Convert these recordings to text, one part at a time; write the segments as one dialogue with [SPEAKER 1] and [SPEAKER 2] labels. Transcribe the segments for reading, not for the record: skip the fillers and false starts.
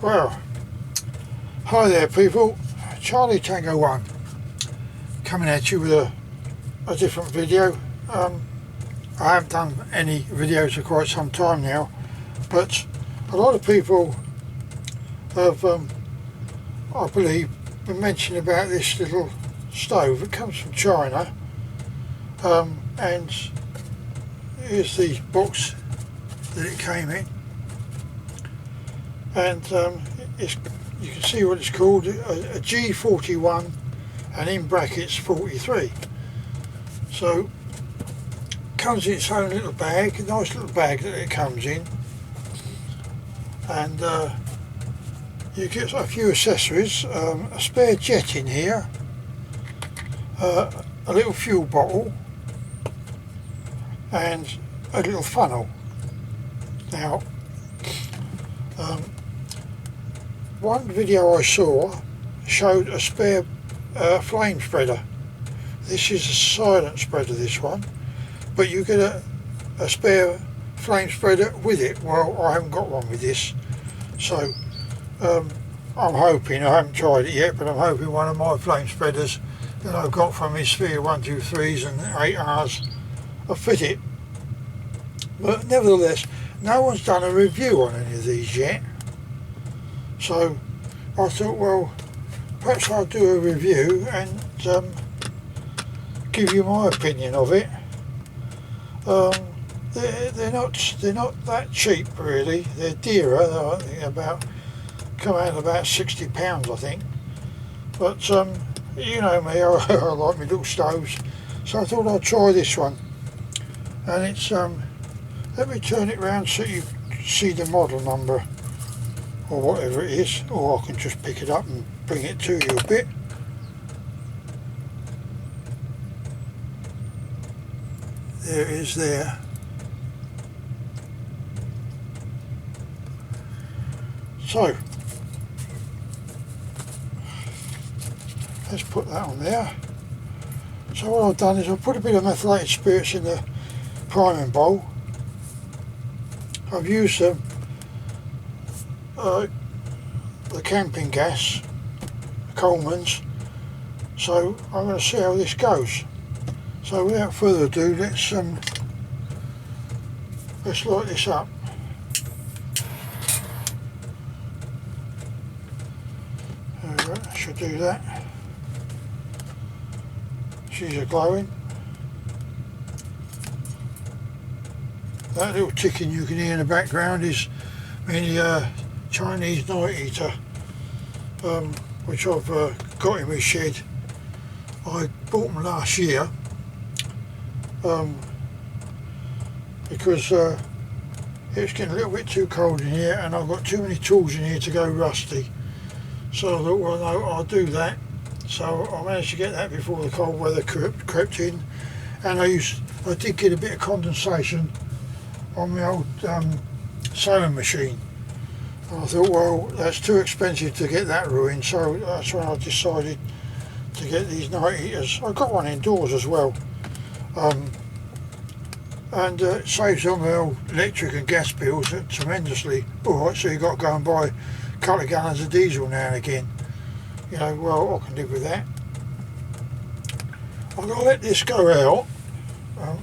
[SPEAKER 1] Well, hi there people, Charlie Tango 1 coming at you with a different video. I haven't done any videos for quite some time now, but a lot of people have, I believe, been mentioning about this little stove. It comes from China, and here's the box that it came in, and you can see what it's called, a G41, and in brackets 43. So comes in its own little bag, a nice little bag that it comes in, and you get a few accessories, a spare jet in here, a little fuel bottle, and a little funnel. Now, one video I saw showed a spare flame spreader. This is a silent spreader, this one, but you get a spare flame spreader with it. Well, I haven't got one with this, so I'm hoping, I haven't tried it yet, but I'm hoping one of my flame spreaders that I've got from my Sphere 123s and 8Rs will fit it. But nevertheless, no one's done a review on any of these yet, so I thought, well, perhaps I'll do a review and give you my opinion of it. They're not that cheap really. They're dearer. I think come out about £60, I think. But you know me, I like my little stoves, so I thought I'd try this one. And it's let me turn it round so you see the model number or whatever it is, or I can just pick it up and bring it to you a bit. There it is there. So let's put that on there. So what I've done is I've put a bit of methylated spirits in the priming bowl. I've used the camping gas, Coleman's, so I'm going to see how this goes. So without further ado, let's light this up. There we go, I should do that. She's a glowing. That little ticking you can hear in the background is my Chinese night eater, which I've got in my shed. I bought them last year because it's getting a little bit too cold in here and I've got too many tools in here to go rusty. So I thought, well, no, I'll do that. So I managed to get that before the cold weather crept in, and I did get a bit of condensation on my old sewing machine. And I thought, well, that's too expensive to get that ruined, so that's when I decided to get these night heaters. I got one indoors as well, and it saves on my old electric and gas bills tremendously. Alright, so you've got to go and buy a couple of gallons of diesel now and again. You know, well, I can live with that. I'm going to let this go out.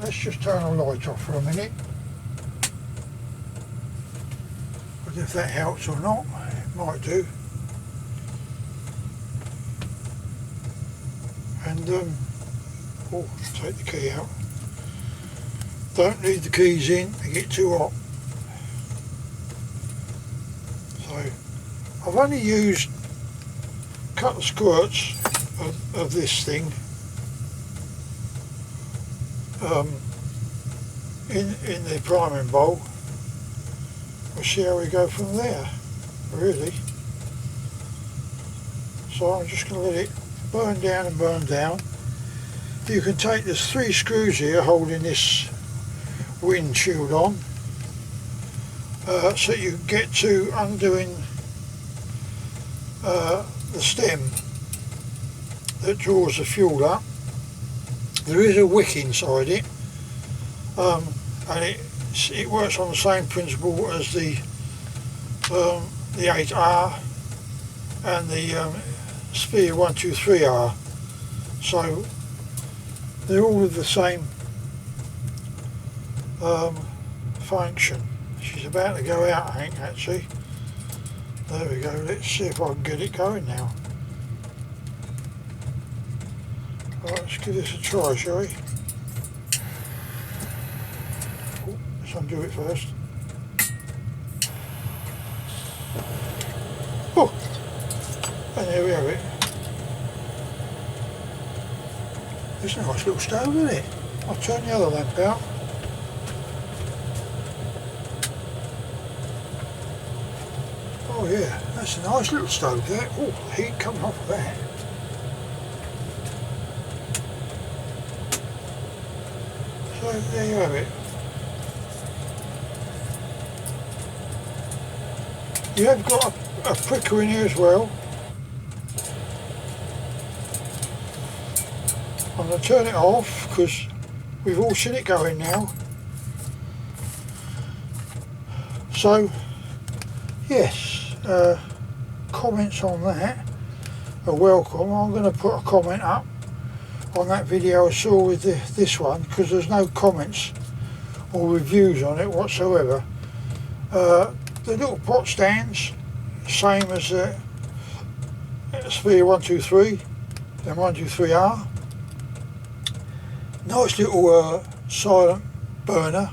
[SPEAKER 1] Let's just turn the light off for a minute. But if that helps or not, it might do. And, oh, take the key out. Don't leave the keys in, they get too hot. So, I've only used a couple of squirts of this thing in the priming bowl. We'll see how we go from there, really. So I'm just going to let it burn down and burn down. You can take, there's 3 screws here holding this windshield on, so you can get to undoing the stem that draws the fuel up. There is a wick inside it, and it works on the same principle as the the 8R and the Sphere 123R. So they're all of the same function. She's about to go out, I think, actually. There we go. Let's see if I can get it going now. Right, let's give this a try, shall we? Oh, let's undo it first. Oh, and there we have it. It's a nice little stove, isn't it? I'll turn the other lamp out. Oh yeah, that's a nice little stove there. Oh, heat coming off of that. So there you have it. You have got a pricker in here as well. I'm going to turn it off because we've all seen it going now. So yes, comments on that are welcome. I'm going to put a comment up on that video I saw with this one, because there's no comments or reviews on it whatsoever. The little pot stands, same as the Sphere 123 and 123R. Nice little silent burner.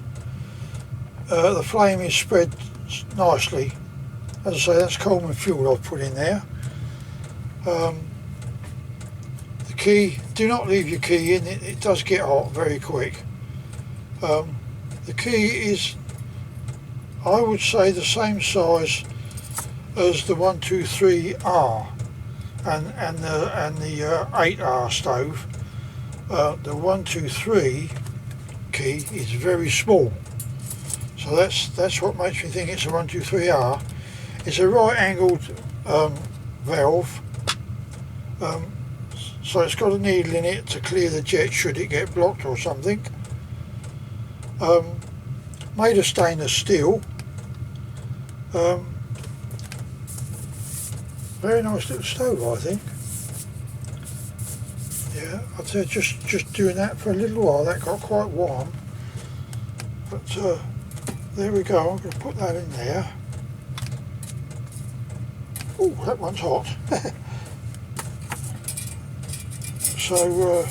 [SPEAKER 1] The flame is spread nicely. As I say, that's Coleman fuel I've put in there. The key, do not leave your key in, it does get hot very quick. The key is, I would say, the same size as the 123R and the 8R stove. The 123 key is very small, so that's what makes me think it's a 123R. It's a right angled valve, so it's got a needle in it to clear the jet should it get blocked or something. Made of stainless steel. Very nice little stove, I think. Yeah, I'd say just doing that for a little while, that got quite warm. But there we go, I'm going to put that in there. Oh, that one's hot. So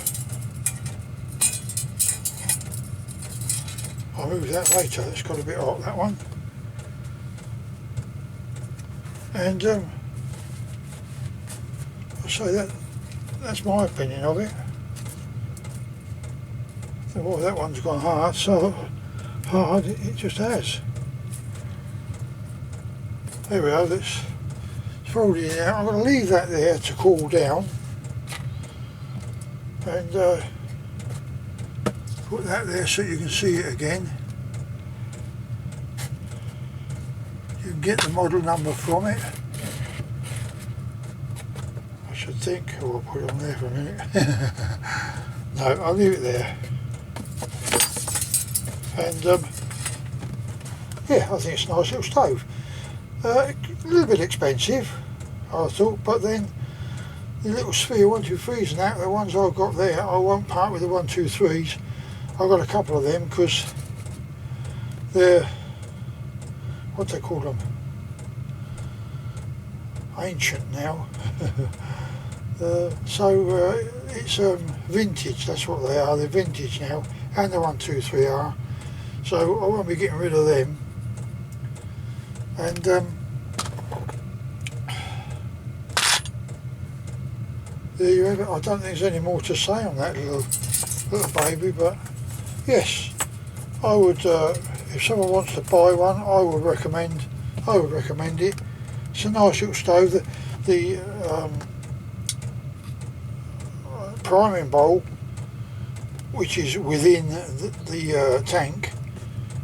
[SPEAKER 1] I'll move that later, it's got a bit hot, that one. And I'll say that's my opinion of it. Oh, that one's gone hard, so hard it just has. There we are, let's fold it out. I'm going to leave that there to cool down. And put that there so you can see it again. You can get the model number from it, I should think. Oh, I'll put it on there for a minute. No, I'll leave it there. And yeah, I think it's a nice little stove. A little bit expensive, I thought, but then the little Sphere 123s and that, the ones I've got there, I won't part with the 123s. I've got a couple of them because they're, what they call them, ancient now. So it's vintage, that's what they are, they're vintage now, and the 123R. So I won't be getting rid of them. And there you have it. I don't think there's any more to say on that little baby, but yes, I would, if someone wants to buy one, I would recommend it. It's a nice little stove. The priming bowl, which is within the tank,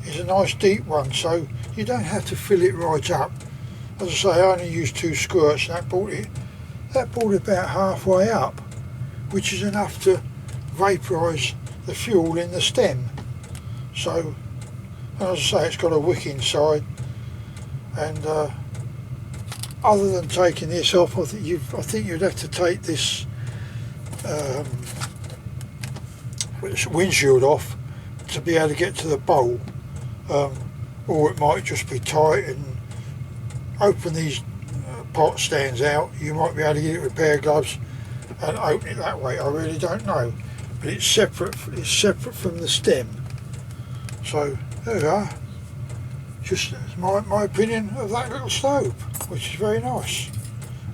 [SPEAKER 1] is a nice deep one, so you don't have to fill it right up. As I say, I only used 2 squirts, and that brought it about halfway up, which is enough to vaporise the fuel in the stem. So, as I say, it's got a wick inside, and other than taking this off, I think you'd have to take this windshield off to be able to get to the bowl, or it might just be tight, and open these pot stands out. You might be able to get it with a pair of gloves and open it that way. I really don't know, but it's separate from the stem. So there we are, just my opinion of that little stove, which is very nice.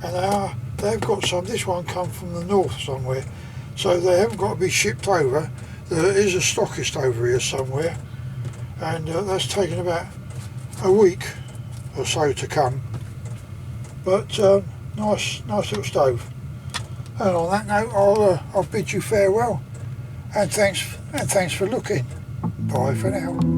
[SPEAKER 1] And they've got some, this one come from the north somewhere, so they haven't got to be shipped over. There is a stockist over here somewhere, and that's taken about a week or so to come. But nice little stove. And on that note, I'll bid you farewell, and thanks for looking. Bye for now.